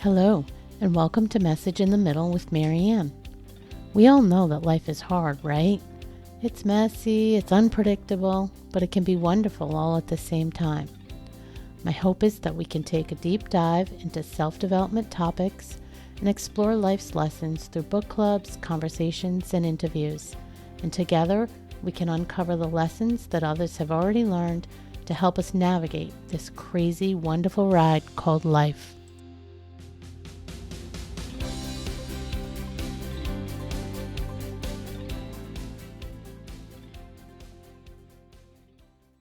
Hello, and welcome to Message in the Middle with Marianne. We all know that life is hard, right? It's messy, it's unpredictable, but it can be wonderful all at the same time. My hope is that we can take a deep dive into self-development topics and explore life's lessons through book clubs, conversations, and interviews. And together, we can uncover the lessons that others have already learned to help us navigate this crazy, wonderful ride called life.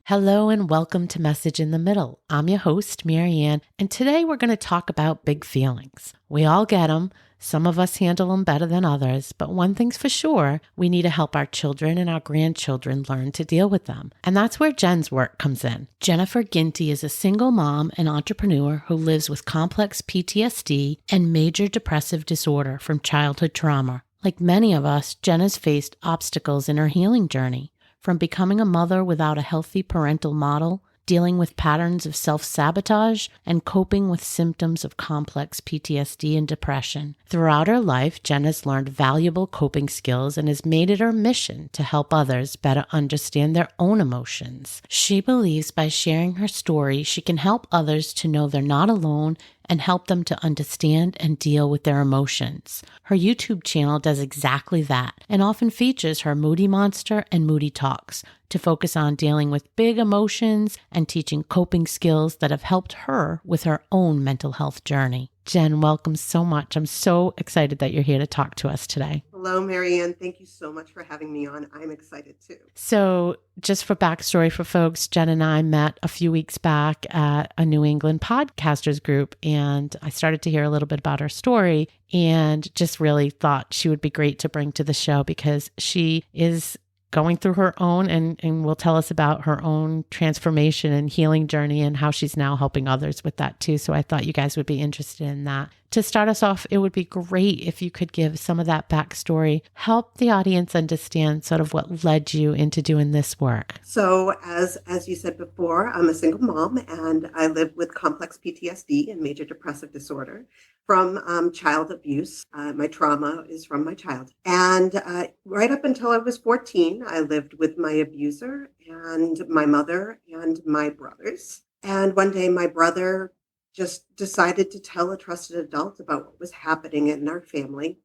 Hello and welcome to Message in the Middle. I'm your host, Marianne, and today we're going to talk about big feelings. We all get them. Some of us handle them better than others, but one thing's for sure, we need to help our children and our grandchildren learn to deal with them. And that's where Jen's work comes in. Jennifer Ginty is a single mom and entrepreneur who lives with complex PTSD and major depressive disorder from childhood trauma. Like many of us, Jen has faced obstacles in her healing journey. From becoming a mother without a healthy parental model, dealing with patterns of self-sabotage, and coping with symptoms of complex PTSD and depression. Throughout her life, Jen has learned valuable coping skills and has made it her mission to help others better understand their own emotions. She believes by sharing her story, she can help others to know they're not alone and help them to understand and deal with their emotions. Her YouTube channel does exactly that and often features her Moody Monster and Moody Talks to focus on dealing with big emotions and teaching coping skills that have helped her with her own mental health journey. Jen, welcome so much. I'm so excited that you're here to talk to us today. Hello, Marianne. Thank you so much for having me on. I'm excited too. So just for backstory for folks, Jen and I met a few weeks back at a New England podcasters group, and I started to hear a little bit about her story and just really thought she would be great to bring to the show because she is going through her own and will tell us about her own transformation and healing journey and how she's now helping others with that too. So I thought you guys would be interested in that. To start us off, it would be great if you could give some of that backstory, help the audience understand sort of what led you into doing this work. So as you said before, I'm a single mom and I live with complex PTSD and major depressive disorder from child abuse. My trauma is from my childhood. And right up until I was 14, I lived with my abuser and my mother and my brothers. And one day my brother just decided to tell a trusted adult about what was happening in our family.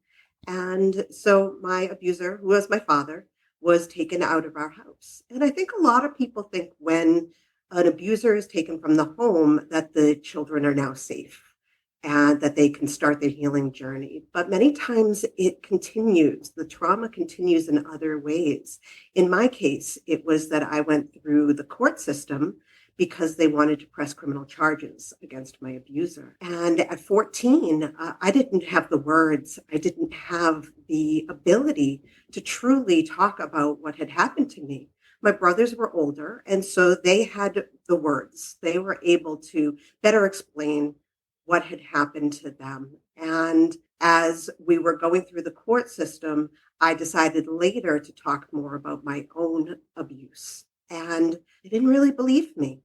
And so my abuser, who was my father, was taken out of our house. And I think a lot of people think when an abuser is taken from the home that the children are now safe and that they can start their healing journey. But many times it continues. The trauma continues in other ways. In my case, it was that I went through the court system because they wanted to press criminal charges against my abuser. And at 14, I didn't have the words. I didn't have the ability to truly talk about what had happened to me. My brothers were older, and so they had the words. They were able to better explain what had happened to them. And as we were going through the court system, I decided later to talk more about my own abuse. And they didn't really believe me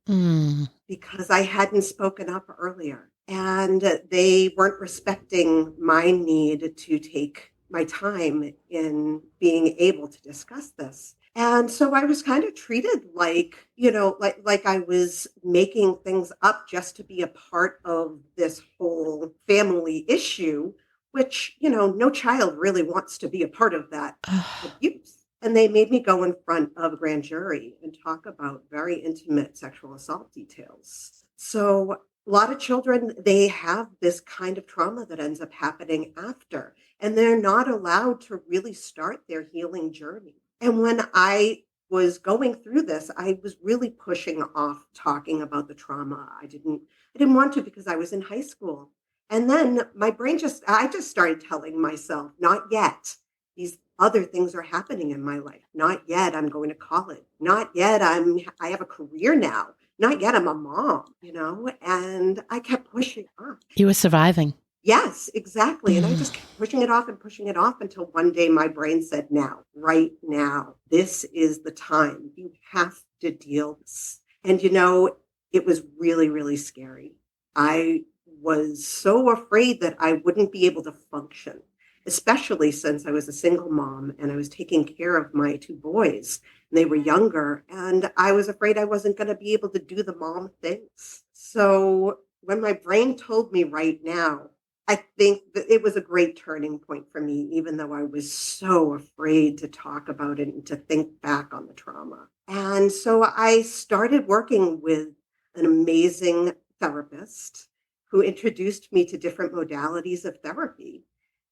because I hadn't spoken up earlier. And they weren't respecting my need to take my time in being able to discuss this. And so I was kind of treated like I was making things up just to be a part of this whole family issue, which, no child really wants to be a part of that abuse. And they made me go in front of a grand jury and talk about very intimate sexual assault details. So a lot of children, they have this kind of trauma that ends up happening after, and they're not allowed to really start their healing journey. And when I was going through this, I was really pushing off talking about the trauma. I didn't want to because I was in high school. And then my brain I just started telling myself, not yet. These other things are happening in my life. Not yet. I'm going to college. Not yet. I have a career now. Not yet. I'm a mom, and I kept pushing off. You were surviving. Yes, exactly. And I just kept pushing it off until one day my brain said, now, right now, this is the time. You have to deal with this. And, it was really, really scary. I was so afraid that I wouldn't be able to function, especially since I was a single mom and I was taking care of my two boys. And they were younger, and I was afraid I wasn't going to be able to do the mom things. So when my brain told me right now, I think that it was a great turning point for me, even though I was so afraid to talk about it and to think back on the trauma. And so I started working with an amazing therapist who introduced me to different modalities of therapy.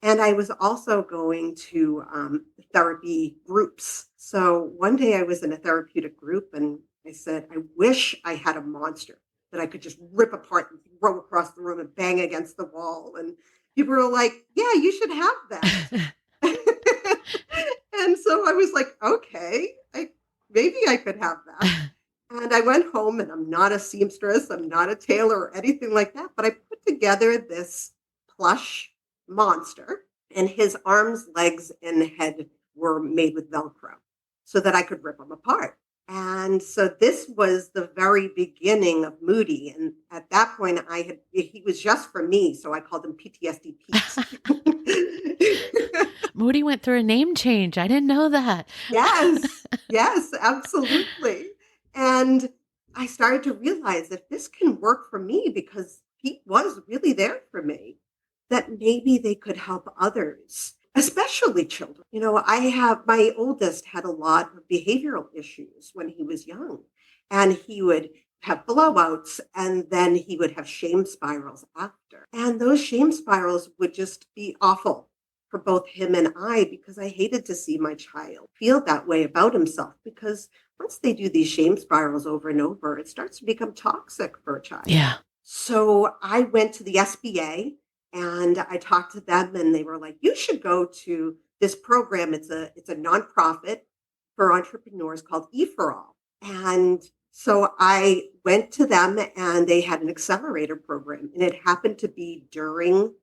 And I was also going to therapy groups. So one day I was in a therapeutic group and I said, I wish I had a monster that I could just rip apart and throw across the room and bang against the wall. And people were like, yeah, you should have that. And so I was like, okay, maybe I could have that. And I went home, and I'm not a seamstress, I'm not a tailor or anything like that, but I put together this plush monster, and his arms, legs, and head were made with Velcro so that I could rip them apart. And so this was the very beginning of Moody. And at that point, he was just for me. So I called him PTSD Pete. Moody went through a name change. I didn't know that. Yes, absolutely. And I started to realize if this can work for me, because Pete was really there for me, that maybe they could help others, especially children. My oldest had a lot of behavioral issues when he was young, and he would have blowouts, and then he would have shame spirals after. And those shame spirals would just be awful for both him and I, because I hated to see my child feel that way about himself, because once they do these shame spirals over and over, it starts to become toxic for a child. Yeah. So I went to the SBA and I talked to them, and they were like, you should go to this program. It's a nonprofit for entrepreneurs called E4All. And so I went to them, and they had an accelerator program, and it happened to be during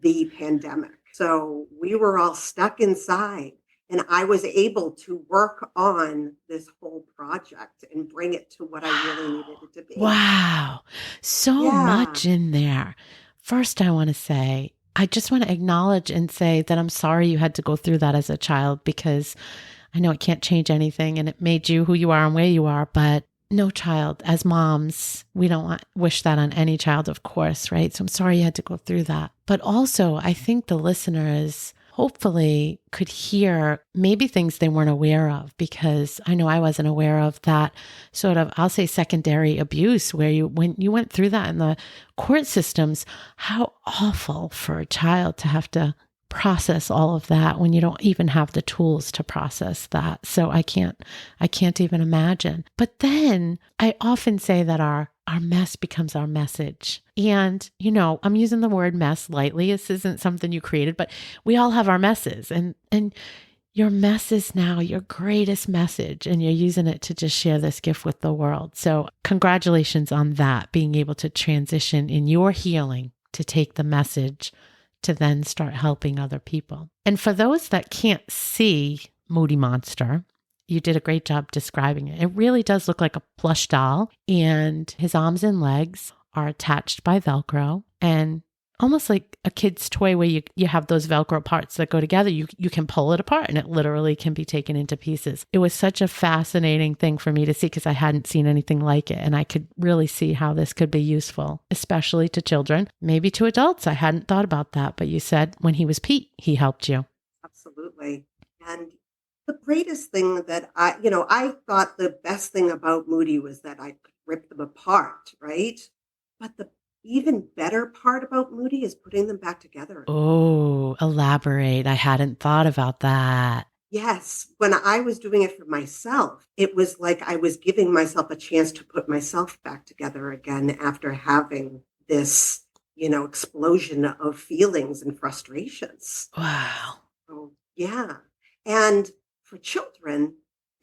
the pandemic. So we were all stuck inside, and I was able to work on this whole project and bring it to what I really needed it to be. Wow. So much in there. First, I want to say, I just want to acknowledge and say that I'm sorry you had to go through that as a child, because I know it can't change anything and it made you who you are and where you are, but no child, as moms, we don't wish that on any child, of course, right? So I'm sorry you had to go through that. But also, I think the listeners hopefully could hear maybe things they weren't aware of, because I know I wasn't aware of that sort of, I'll say, secondary abuse, where when you went through that in the court systems, how awful for a child to have to process all of that when you don't even have the tools to process that. So I can't even imagine. But then I often say that our mess becomes our message. And, I'm using the word mess lightly. This isn't something you created, but we all have our messes, and your mess is now your greatest message, and you're using it to just share this gift with the world. So congratulations on that, being able to transition in your healing to take the message to then start helping other people. And for those that can't see Moody Monster, you did a great job describing it. It really does look like a plush doll, and his arms and legs are attached by Velcro, and almost like a kid's toy where you have those Velcro parts that go together. You can pull it apart and it literally can be taken into pieces. It was such a fascinating thing for me to see, because I hadn't seen anything like it. And I could really see how this could be useful, especially to children, maybe to adults. I hadn't thought about that, but you said when he was Pete, he helped you. Absolutely. And the greatest thing that I thought the best thing about Moody was that I could rip them apart, right? But the even better part about Moody is putting them back together. Oh, elaborate. I hadn't thought about that. Yes. When I was doing it for myself, it was like I was giving myself a chance to put myself back together again after having this, explosion of feelings and frustrations. Wow. So, yeah. And for children,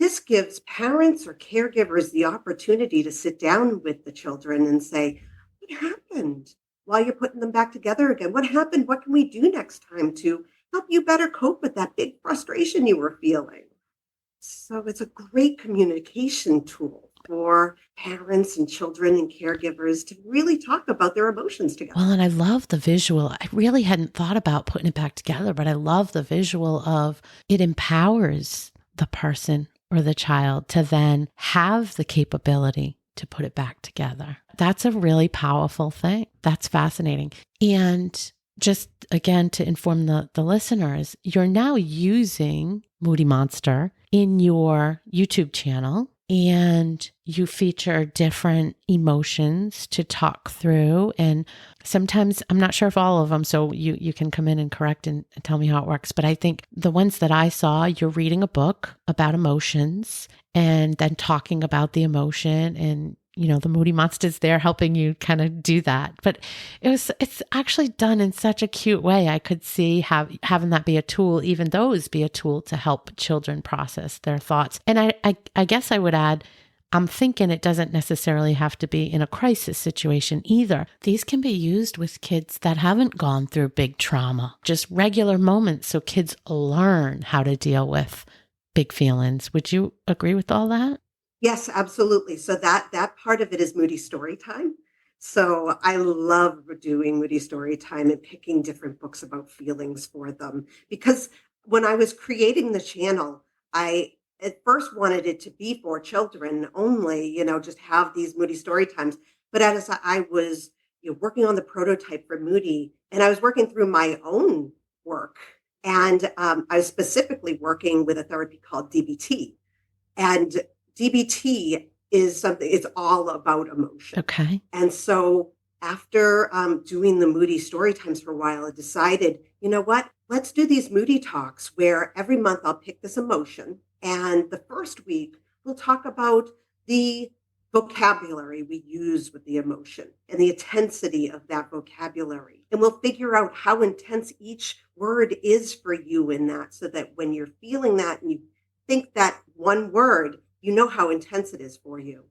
this gives parents or caregivers the opportunity to sit down with the children and say, what happened while you're putting them back together again? What happened? What can we do next time to help you better cope with that big frustration you were feeling? So it's a great communication tool. for parents and children and caregivers to really talk about their emotions together. Well, and I love the visual. I really hadn't thought about putting it back together, but I love the visual of it empowers the person or the child to then have the capability to put it back together. That's a really powerful thing. That's fascinating. And just again, to inform the listeners, you're now using Moody Monster in your YouTube channel, and you feature different emotions to talk through. And sometimes, I'm not sure if all of them, so you can come in and correct and tell me how it works. But I think the ones that I saw, you're reading a book about emotions and then talking about the emotion, and the Moody Monster's there helping you kind of do that. But it's actually done in such a cute way. I could see having that be a tool, even those be a tool to help children process their thoughts. And I guess I would add, I'm thinking it doesn't necessarily have to be in a crisis situation either. These can be used with kids that haven't gone through big trauma, just regular moments, so kids learn how to deal with big feelings. Would you agree with all that? Yes, absolutely. So that part of it is Moody Storytime. So I love doing Moody Storytime and picking different books about feelings for them. Because when I was creating the channel, I at first wanted it to be for children only, just have these Moody Storytimes. But as I was working on the prototype for Moody, and I was working through my own work, and I was specifically working with a therapy called DBT. And DBT is something, it's all about emotion. Okay. And so after doing the Moody story times for a while, I decided, you know what, let's do these Moody talks where every month I'll pick this emotion. And the first week, we'll talk about the vocabulary we use with the emotion and the intensity of that vocabulary. And we'll figure out how intense each word is for you in that, so that when you're feeling that and you think that one word, you know how intense it is for you.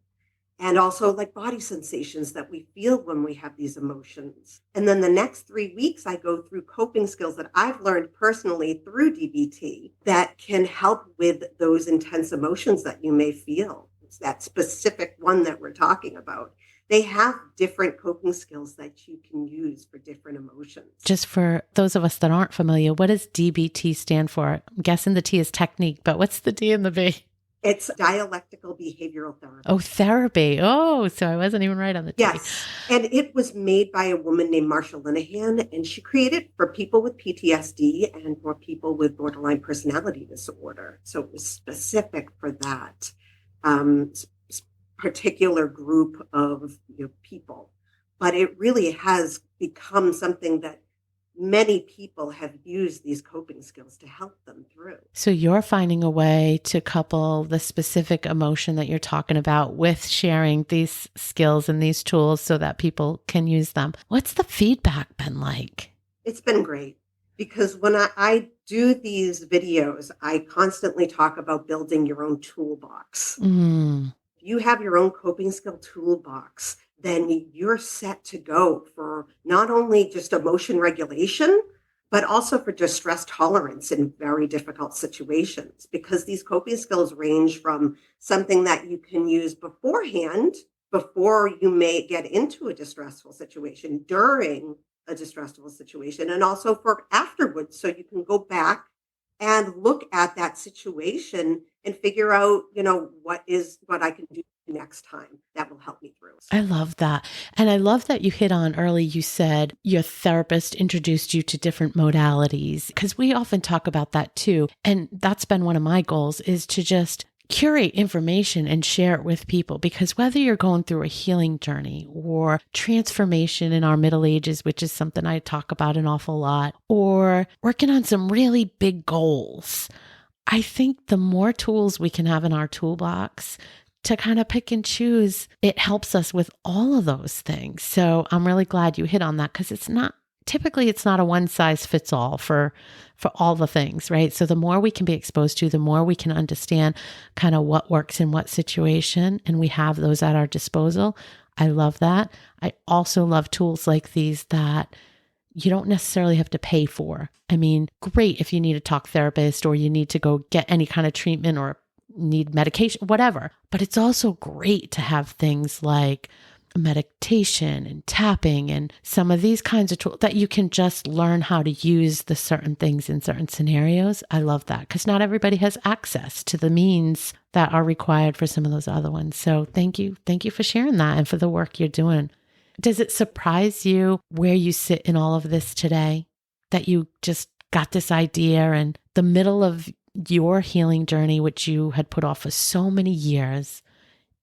And also like body sensations that we feel when we have these emotions. And then the next 3 weeks, I go through coping skills that I've learned personally through DBT that can help with those intense emotions that you may feel. It's that specific one that we're talking about. They have different coping skills that you can use for different emotions. Just for those of us that aren't familiar, what does DBT stand for? I'm guessing the T is technique, but what's the D and the B? It's dialectical behavioral therapy. Oh, therapy. Oh, so I wasn't even right on the T. Yes. And it was made by a woman named Marsha Linehan, and she created it for people with PTSD and for people with borderline personality disorder. So it was specific for that particular group of people. But it really has become something that many people have used these coping skills to help them through. So you're finding a way to couple the specific emotion that you're talking about with sharing these skills and these tools so that people can use them. What's the feedback been like? It's been great, because when I do these videos, I constantly talk about building your own toolbox. If you have your own coping skill toolbox, then you're set to go for not only just emotion regulation, but also for distress tolerance in very difficult situations, because these coping skills range from something that you can use beforehand, before you may get into a distressful situation, during a distressful situation, and also for afterwards. So you can go back and look at that situation and figure out, what I can do next time that will help me through. I love that. And I love that you hit on early, you said your therapist introduced you to different modalities, because we often talk about that too. And that's been one of my goals, is to just curate information and share it with people, because whether you're going through a healing journey or transformation in our middle ages, which is something I talk about an awful lot, or working on some really big goals, I think the more tools we can have in our toolbox to kind of pick and choose, it helps us with all of those things. So I'm really glad you hit on that, because it's not a one size fits all for all the things, right? So the more we can be exposed to, the more we can understand kind of what works in what situation, and we have those at our disposal. I love that. I also love tools like these that you don't necessarily have to pay for. I mean, great if you need a talk therapist or you need to go get any kind of treatment or need medication, whatever. But it's also great to have things like meditation and tapping and some of these kinds of tools that you can just learn how to use the certain things in certain scenarios. I love that because not everybody has access to the means that are required for some of those other ones. So thank you. Thank you for sharing that and for the work you're doing. Does it surprise you where you sit in all of this today, that you just got this idea in the middle of your healing journey, which you had put off for so many years?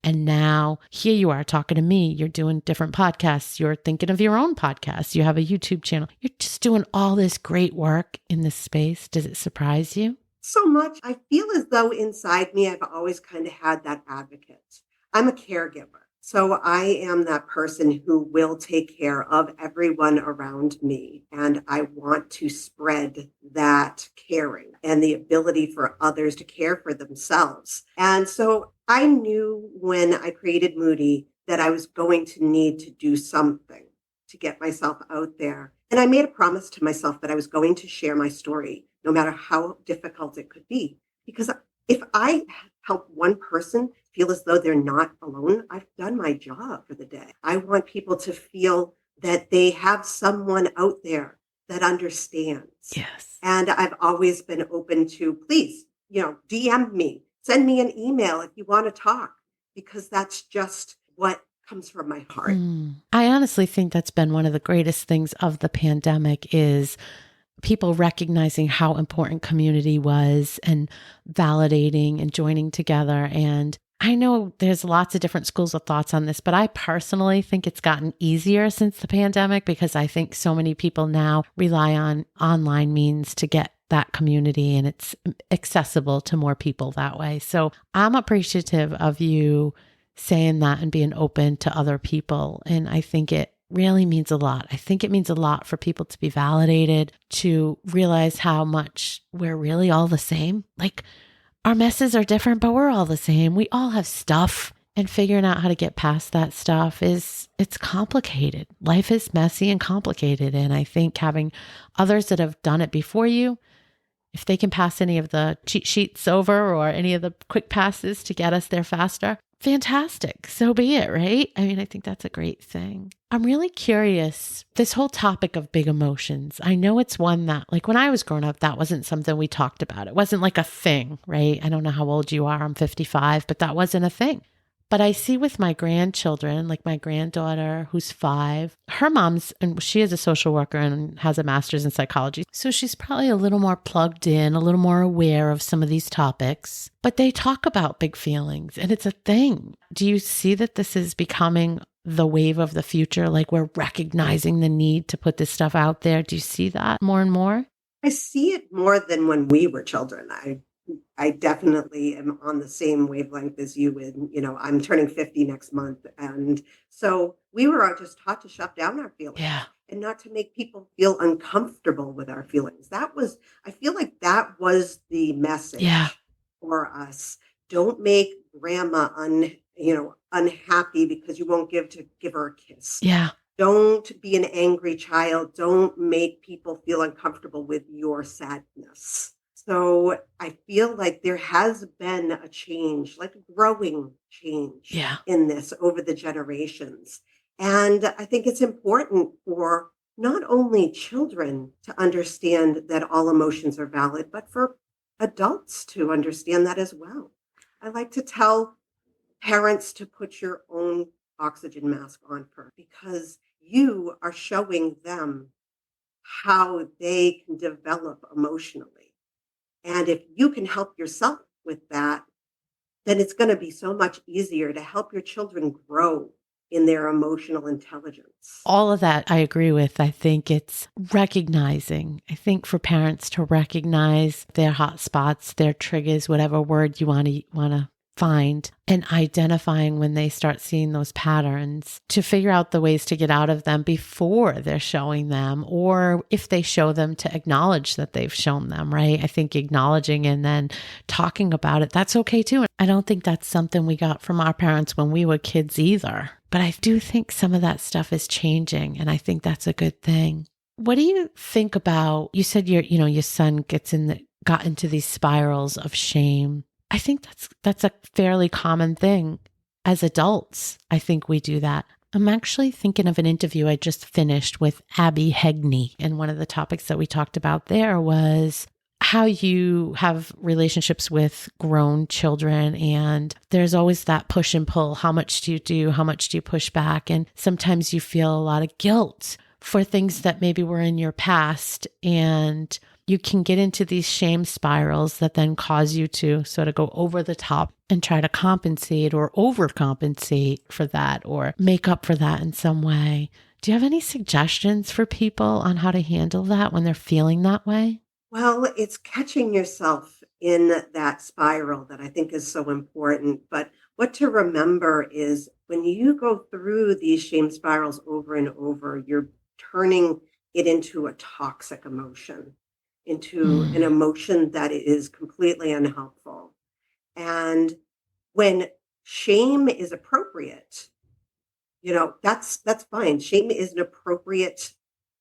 And now here you are talking to me. You're doing different podcasts. You're thinking of your own podcast. You have a YouTube channel. You're just doing all this great work in this space. Does it surprise you? So much. I feel as though inside me, I've always kind of had that advocate. I'm a caregiver. So I am that person who will take care of everyone around me. And I want to spread that caring and the ability for others to care for themselves. And so I knew when I created Moody that I was going to need to do something to get myself out there. And I made a promise to myself that I was going to share my story, no matter how difficult it could be. Because if I help one person feel as though they're not alone, I've done my job for the day. I want people to feel that they have someone out there that understands. Yes. And I've always been open to, please, DM me, send me an email if you want to talk, because that's just what comes from my heart. I honestly think that's been one of the greatest things of the pandemic is people recognizing how important community was and validating and joining together. And I know there's lots of different schools of thoughts on this, but I personally think it's gotten easier since the pandemic because I think so many people now rely on online means to get that community and it's accessible to more people that way. So I'm appreciative of you saying that and being open to other people. And I think it really means a lot. I think it means a lot for people to be validated, to realize how much we're really all the same. Like our messes are different, but we're all the same. We all have stuff, and figuring out how to get past that stuff it's complicated. Life is messy and complicated. And I think having others that have done it before you, if they can pass any of the cheat sheets over or any of the quick passes to get us there faster, fantastic. So be it, right? I mean, I think that's a great thing. I'm really curious, this whole topic of big emotions. I know it's one that, like when I was growing up, that wasn't something we talked about. It wasn't like a thing, right? I don't know how old you are. I'm 55, but that wasn't a thing. But I see with my grandchildren, like my granddaughter who's 5, her mom's, and she is a social worker and has a master's in psychology. So she's probably a little more plugged in, a little more aware of some of these topics. But they talk about big feelings and it's a thing. Do you see that this is becoming the wave of the future? Like we're recognizing the need to put this stuff out there. Do you see that more and more? I see it more than when we were children. I definitely am on the same wavelength as you. And, I'm turning 50 next month. And so we were all just taught to shut down our feelings and not to make people feel uncomfortable with our feelings. I feel like that was the message for us. Don't make grandma unhappy because you won't give her a kiss. Yeah. Don't be an angry child. Don't make people feel uncomfortable with your sadness. So I feel like there has been a change, like a growing change in this over the generations. And I think it's important for not only children to understand that all emotions are valid, but for adults to understand that as well. I like to tell parents to put your own oxygen mask on first because you are showing them how they can develop emotionally. And if you can help yourself with that, then it's going to be so much easier to help your children grow in their emotional intelligence. All of that I agree with. I think it's recognizing. I think for parents to recognize their hot spots, their triggers, whatever word you want to find, and identifying when they start seeing those patterns to figure out the ways to get out of them before they're showing them, or if they show them, to acknowledge that they've shown them, right? I think acknowledging and then talking about it, that's okay too. I don't think that's something we got from our parents when we were kids either. But I do think some of that stuff is changing, and I think that's a good thing. What do you think about, you said your son got into these spirals of shame. I think that's a fairly common thing. As adults, I think we do that. I'm actually thinking of an interview I just finished with Abby Hegney. And one of the topics that we talked about there was how you have relationships with grown children. And there's always that push and pull. How much do you do? How much do you push back? And sometimes you feel a lot of guilt for things that maybe were in your past. And you can get into these shame spirals that then cause you to sort of go over the top and try to compensate or overcompensate for that or make up for that in some way. Do you have any suggestions for people on how to handle that when they're feeling that way? Well, it's catching yourself in that spiral that I think is so important. But what to remember is when you go through these shame spirals over and over, you're turning it into a toxic emotion, into an emotion that is completely unhelpful. And when shame is appropriate, that's fine. Shame is an appropriate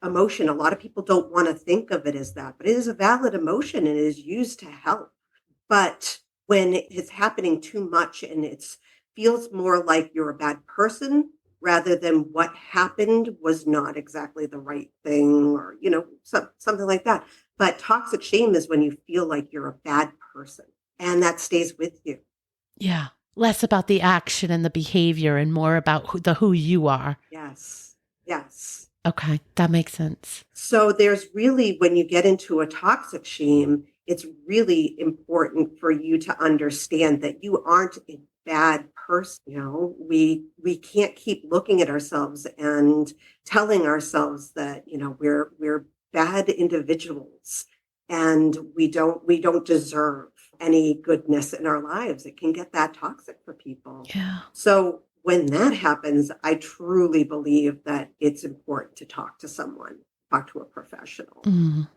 emotion. A lot of people don't want to think of it as that, but it is a valid emotion and it is used to help. But when it's happening too much and it feels more like you're a bad person rather than what happened was not exactly the right thing or, something like that. But toxic shame is when you feel like you're a bad person and that stays with you. Yeah. Less about the action and the behavior and more about who you are. Yes. Yes. Okay. That makes sense. So there's really, when you get into a toxic shame, it's really important for you to understand that you aren't a bad person. We can't keep looking at ourselves and telling ourselves that, we're bad individuals and we don't deserve any goodness in our lives. It can get that toxic for people. Yeah. So when that happens, I truly believe that it's important to talk to someone, talk to a professional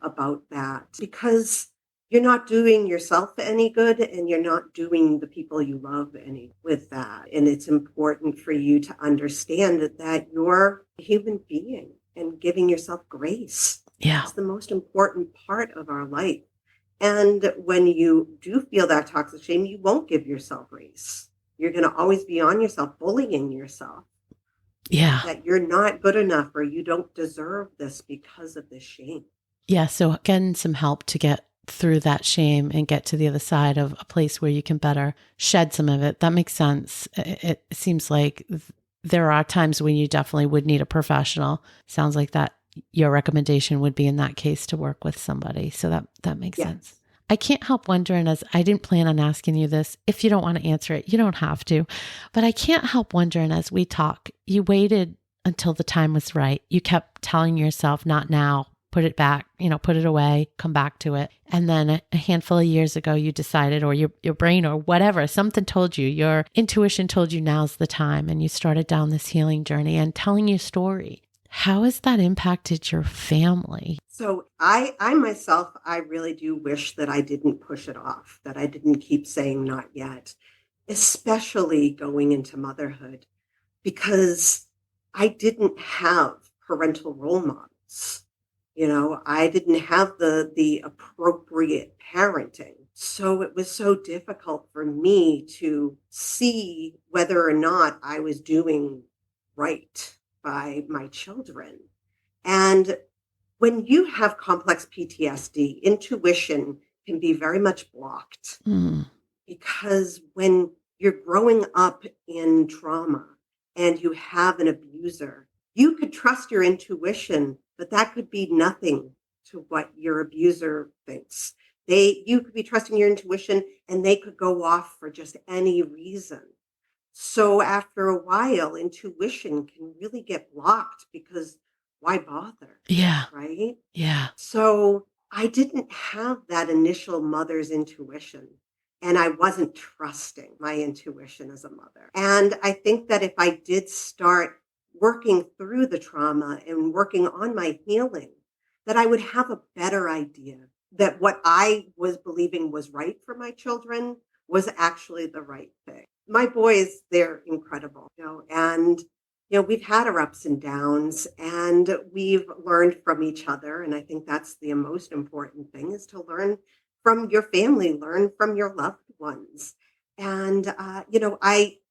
about that, because you're not doing yourself any good and you're not doing the people you love any with that. And it's important for you to understand that you're a human being and giving yourself grace. Yeah. It's the most important part of our life. And when you do feel that toxic shame, you won't give yourself grace. You're going to always be on yourself, bullying yourself. Yeah. That you're not good enough or you don't deserve this because of this shame. Yeah. So getting some help to get through that shame and get to the other side of a place where you can better shed some of it. That makes sense. It seems like there are times when you definitely would need a professional. Sounds like that your recommendation would be in that case to work with somebody. So that makes sense. I can't help wondering, as I didn't plan on asking you this, if you don't want to answer it, you don't have to, but I can't help wondering as we talk, you waited until the time was right. You kept telling yourself, not now, put it back, put it away, come back to it. And then a handful of years ago, you decided, or your brain or whatever, something told you, your intuition told you now's the time. And you started down this healing journey and telling your story. How has that impacted your family? So I myself, I really do wish that I didn't push it off, that I didn't keep saying not yet, especially going into motherhood, because I didn't have parental role models. I didn't have the appropriate parenting. So it was so difficult for me to see whether or not I was doing right by my children. And when you have complex PTSD, intuition can be very much blocked because when you're growing up in trauma and you have an abuser, you could trust your intuition, but that could be nothing to what your abuser thinks. You could be trusting your intuition and they could go off for just any reason. So after a while, intuition can really get blocked because why bother? Yeah. Right? Yeah. So I didn't have that initial mother's intuition and I wasn't trusting my intuition as a mother. And I think that if I did start working through the trauma and working on my healing, that I would have a better idea that what I was believing was right for my children was actually the right thing. My boys, they're incredible, and we've had our ups and downs and we've learned from each other. And I think that's the most important thing, is to learn from your family, learn from your loved ones. And,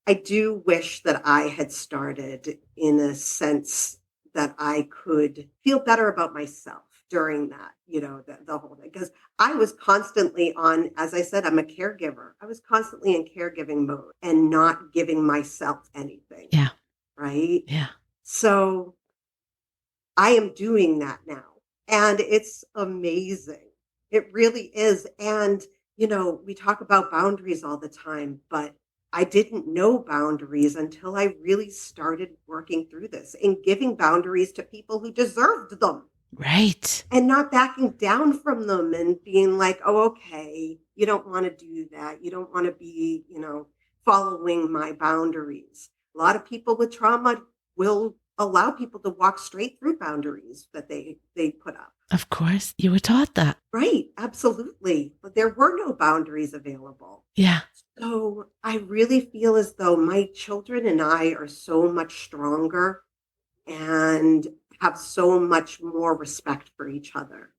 I do wish that I had started in a sense that I could feel better about myself during that, the whole thing. Because I was constantly on, as I said, I'm a caregiver. I was constantly in caregiving mode and not giving myself anything. Yeah. Right. Yeah. So I am doing that now. And it's amazing. It really is. And, we talk about boundaries all the time, but I didn't know boundaries until I really started working through this and giving boundaries to people who deserved them Right. and not backing down from them and being like, oh, okay, you don't want to do that. You don't want to be, following my boundaries. A lot of people with trauma will allow people to walk straight through boundaries that they put up. Of course. You were taught that. Right. Absolutely. But there were no boundaries available. Yeah. So I really feel as though my children and I are so much stronger and have so much more respect for each other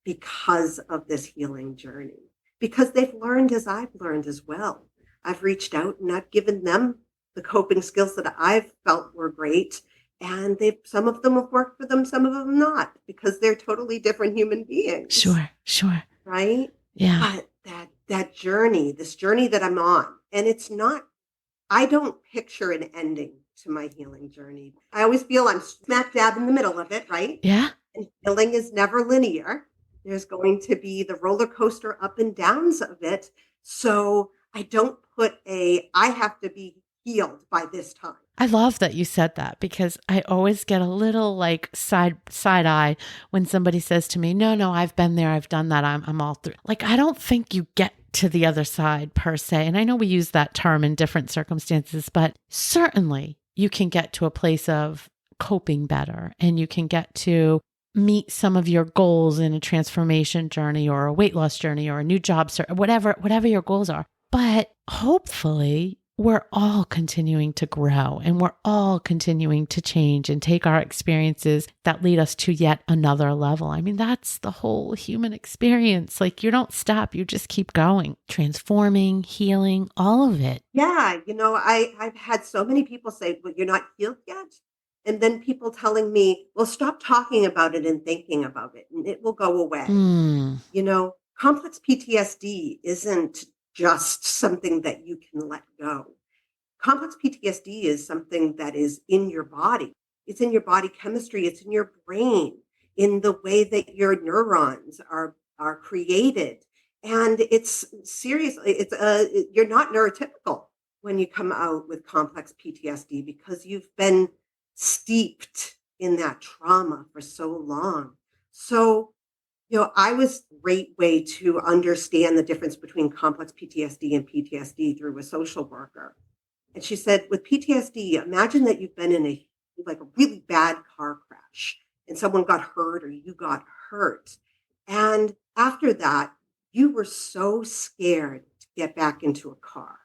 because of this healing journey, because they've learned as I've learned as well. I've reached out and I've given them the coping skills that I've felt were great. And some of them have worked for them, some of them not, because they're totally different human beings. Sure. Right? Yeah. But that journey, this journey that I'm on, and it's not, I don't picture an ending to my healing journey. I always feel I'm smack dab in the middle of it, right? Yeah. And healing is never linear. There's going to be the roller coaster up and downs of it. So I don't put I have to be healed by this time. I love that you said that because I always get a little like side eye when somebody says to me, no, I've been there. I've done that. I'm all through. Like, I don't think you get to the other side per se. And I know we use that term in different circumstances, but certainly you can get to a place of coping better and you can get to meet some of your goals in a transformation journey or a weight loss journey or a new job search, whatever your goals are. But hopefully we're all continuing to grow and we're all continuing to change and take our experiences that lead us to yet another level. I mean, that's the whole human experience. Like, you don't stop, you just keep going, transforming, healing, all of it. Yeah. I've had so many people say, well, you're not healed yet. And then people telling me, well, stop talking about it and thinking about it and it will go away. Complex PTSD isn't just something that you can let go. Complex PTSD is something that is in your body. It's in your body chemistry. It's in your brain, in the way that your neurons are created. And it's seriously, you're not neurotypical when you come out with complex PTSD because you've been steeped in that trauma for so long. So I was a great way to understand the difference between complex PTSD and PTSD through a social worker. And she said, with PTSD, imagine that you've been in a really bad car crash and someone got hurt or you got hurt. And after that, you were so scared to get back into a car.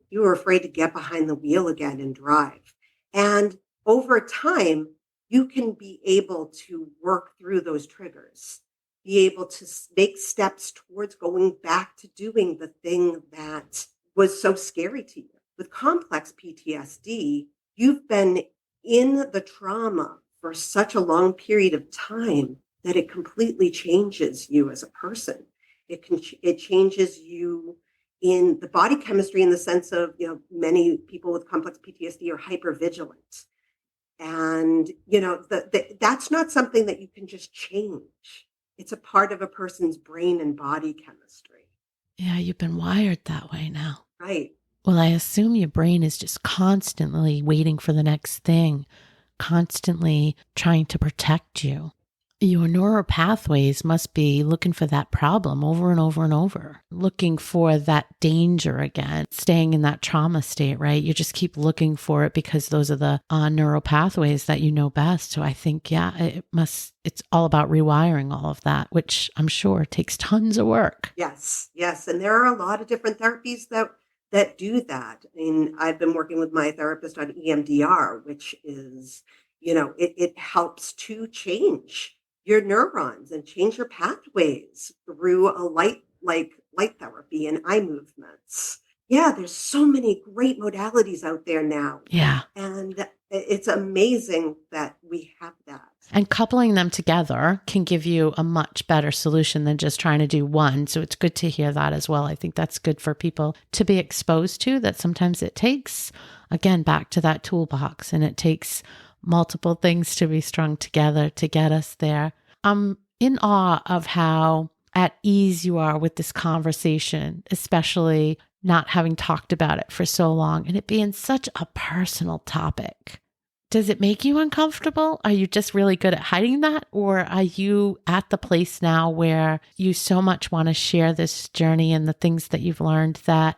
You were afraid to get behind the wheel again and drive. And over time, you can be able to work through those triggers, be able to make steps towards going back to doing the thing that was so scary to you. With complex PTSD, you've been in the trauma for such a long period of time that it completely changes you as a person. It changes you in the body chemistry in the sense of, many people with complex PTSD are hypervigilant. And, that's not something that you can just change. It's a part of a person's brain and body chemistry. Yeah, you've been wired that way now. Right. Well, I assume your brain is just constantly waiting for the next thing, constantly trying to protect you. Your neural pathways must be looking for that problem over and over and over, looking for that danger again, staying in that trauma state, right? You just keep looking for it because those are the neural pathways that you know best. So I think, it's all about rewiring all of that, which I'm sure takes tons of work. Yes. And there are a lot of different therapies that do that. I mean, I've been working with my therapist on EMDR, which is, it helps to change your neurons and change your pathways through a light like light therapy and eye movements. Yeah, there's so many great modalities out there now. Yeah. And it's amazing that we have that. And coupling them together can give you a much better solution than just trying to do one. So it's good to hear that as well. I think that's good for people to be exposed to, that sometimes it takes, again, back to that toolbox, and it takes multiple things to be strung together to get us there. I'm in awe of how at ease you are with this conversation, especially not having talked about it for so long and it being such a personal topic. Does it make you uncomfortable? Are you just really good at hiding that? Or are you at the place now where you so much want to share this journey and the things that you've learned that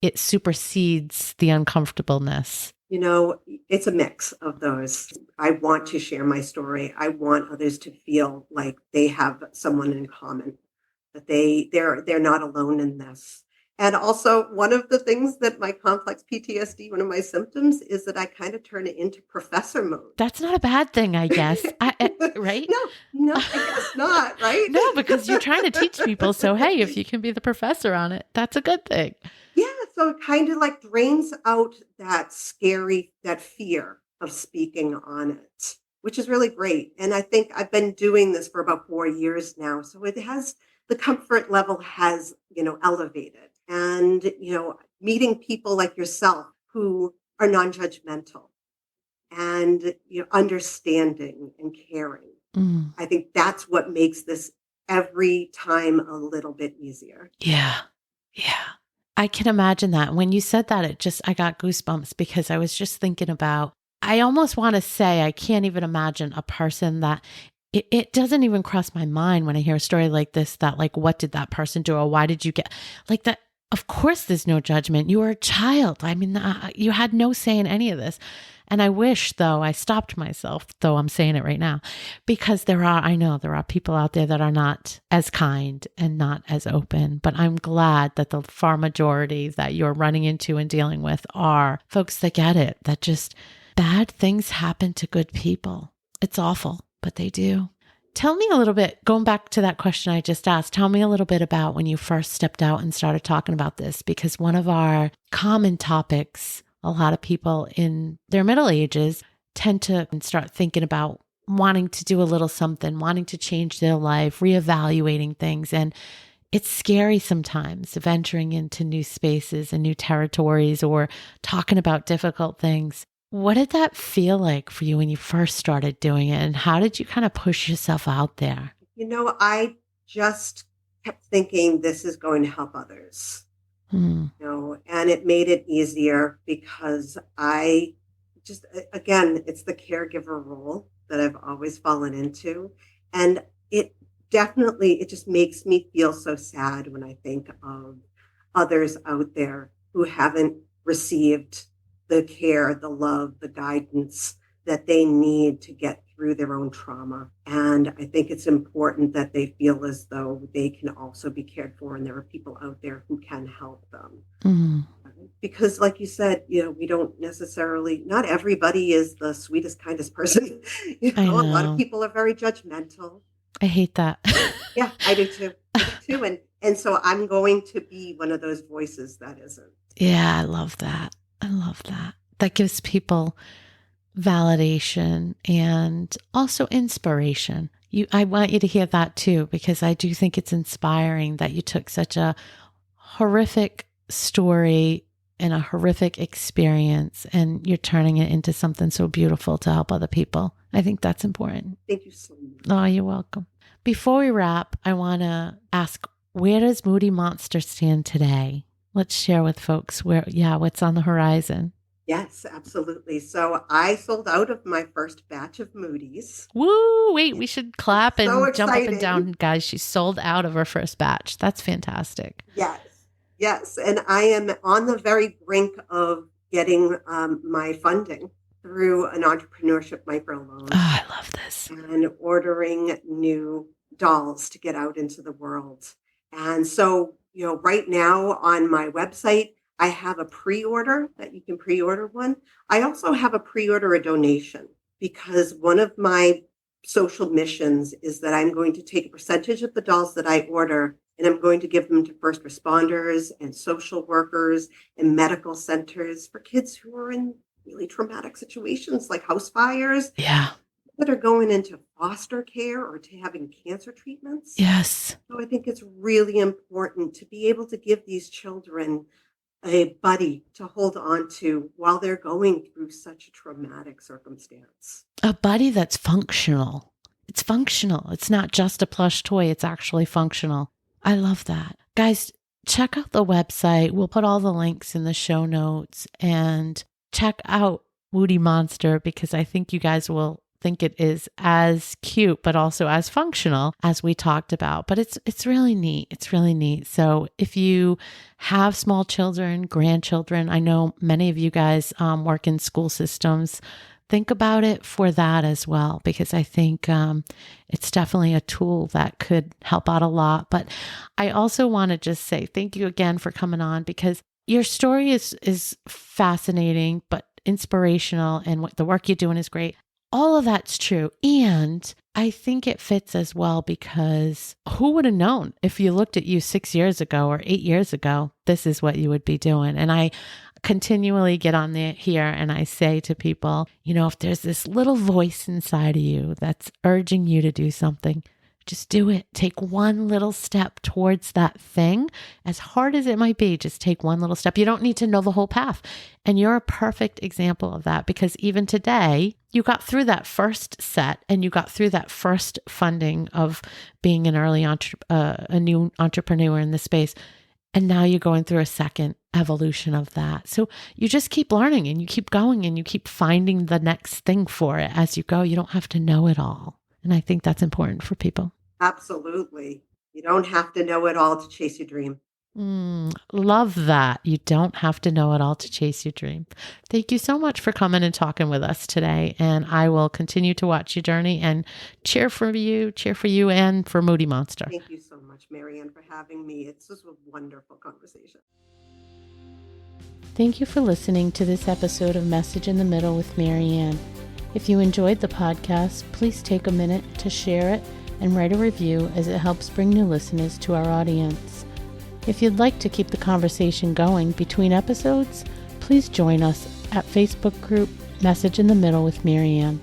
it supersedes the uncomfortableness? You know, it's a mix of those. I want to share my story. I want others to feel like they have someone in common, that they're not alone in this. And also, one of the things that my complex PTSD, one of my symptoms, is that I kind of turn it into professor mode. That's not a bad thing, I guess. Right? No, I guess not, right? No, because you're trying to teach people. So, hey, if you can be the professor on it, that's a good thing. Yeah, so it kind of like drains out that fear of speaking on it, which is really great. And I think I've been doing this for about 4 years now. So the comfort level has, elevated. And, meeting people like yourself who are non-judgmental and, understanding and caring. Mm. I think that's what makes this every time a little bit easier. Yeah. Yeah. I can imagine that. When you said that, I got goosebumps because I was just thinking about, I almost want to say, I can't even imagine a person that it doesn't even cross my mind when I hear a story like this, that like, what did that person do? Or why did you get like that? Of course, there's no judgment. You were a child. I mean, you had no say in any of this. And I wish, though, I stopped myself, though I'm saying it right now, because I know there are people out there that are not as kind and not as open, but I'm glad that the far majority that you're running into and dealing with are folks that get it, that just bad things happen to good people. It's awful, but they do. Tell me a little bit, going back to that question I just asked, tell me a little bit about when you first stepped out and started talking about this, because one of our common topics, a lot of people in their middle ages tend to start thinking about wanting to do a little something, wanting to change their life, reevaluating things. And it's scary sometimes venturing into new spaces and new territories or talking about difficult things. What did that feel like for you when you first started doing it? And how did you kind of push yourself out there? I just kept thinking this is going to help others. And it made it easier because again, it's the caregiver role that I've always fallen into. And it just makes me feel so sad when I think of others out there who haven't received the care, the love, the guidance that they need to get through their own trauma. And I think it's important that they feel as though they can also be cared for and there are people out there who can help them. Mm-hmm. Because like you said, we don't necessarily, not everybody is the sweetest, kindest person. A lot of people are very judgmental. I hate that. Yeah, I do too. And so I'm going to be one of those voices that isn't. Yeah, I love that. I love that. That gives people validation and also inspiration. I want you to hear that too, because I do think it's inspiring that you took such a horrific story and a horrific experience and you're turning it into something so beautiful to help other people. I think that's important. Thank you so much. Oh, you're welcome. Before we wrap, I want to ask, where does Moody Monster stand today? Let's share with folks what's on the horizon. Yes, absolutely. So I sold out of my first batch of Moody's. Woo! Wait, we should clap and so jump up and down. Guys, she sold out of her first batch. That's fantastic. Yes. And I am on the very brink of getting my funding through an entrepreneurship microloan. Oh, I love this. And ordering new dolls to get out into the world. And so, right now on my website, I have a pre-order that you can pre-order one. I also have a pre-order a donation because one of my social missions is that I'm going to take a percentage of the dolls that I order and I'm going to give them to first responders and social workers and medical centers for kids who are in really traumatic situations like house fires, Yeah. that are going into foster care or to having cancer treatments. Yes. So I think it's really important to be able to give these children a buddy to hold on to while they're going through such a traumatic circumstance. A buddy that's functional. It's functional. It's not just a plush toy. It's actually functional. I love that. Guys, check out the website. We'll put all the links in the show notes, and check out Moody Monster, because I think you guys will think it is as cute, but also as functional as we talked about. But it's really neat. It's really neat. So if you have small children, grandchildren, I know many of you guys work in school systems, think about it for that as well, because I think it's definitely a tool that could help out a lot. But I also want to just say thank you again for coming on, because your story is fascinating, but inspirational, and what the work you're doing is great. All of that's true. And I think it fits as well, because who would have known if you looked at you 6 years ago or 8 years ago, this is what you would be doing. And I continually get on here and I say to people, if there's this little voice inside of you that's urging you to do something, just do it. Take one little step towards that thing. As hard as it might be, just take one little step. You don't need to know the whole path. And you're a perfect example of that, because even today, you got through that first set and you got through that first funding of being an a new entrepreneur in the space. And now you're going through a second evolution of that. So you just keep learning and you keep going and you keep finding the next thing for it as you go. You don't have to know it all. And I think that's important for people. Absolutely. You don't have to know it all to chase your dream. Love that. You don't have to know it all to chase your dream. Thank you so much for coming and talking with us today. And I will continue to watch your journey and cheer for you and for Moody Monster. Thank you so much, Marianne, for having me. This was a wonderful conversation. Thank you for listening to this episode of Message in the Middle with Marianne. If you enjoyed the podcast, please take a minute to share it and write a review, as it helps bring new listeners to our audience. If you'd like to keep the conversation going between episodes, please join us at Facebook group Message in the Middle with Marianne.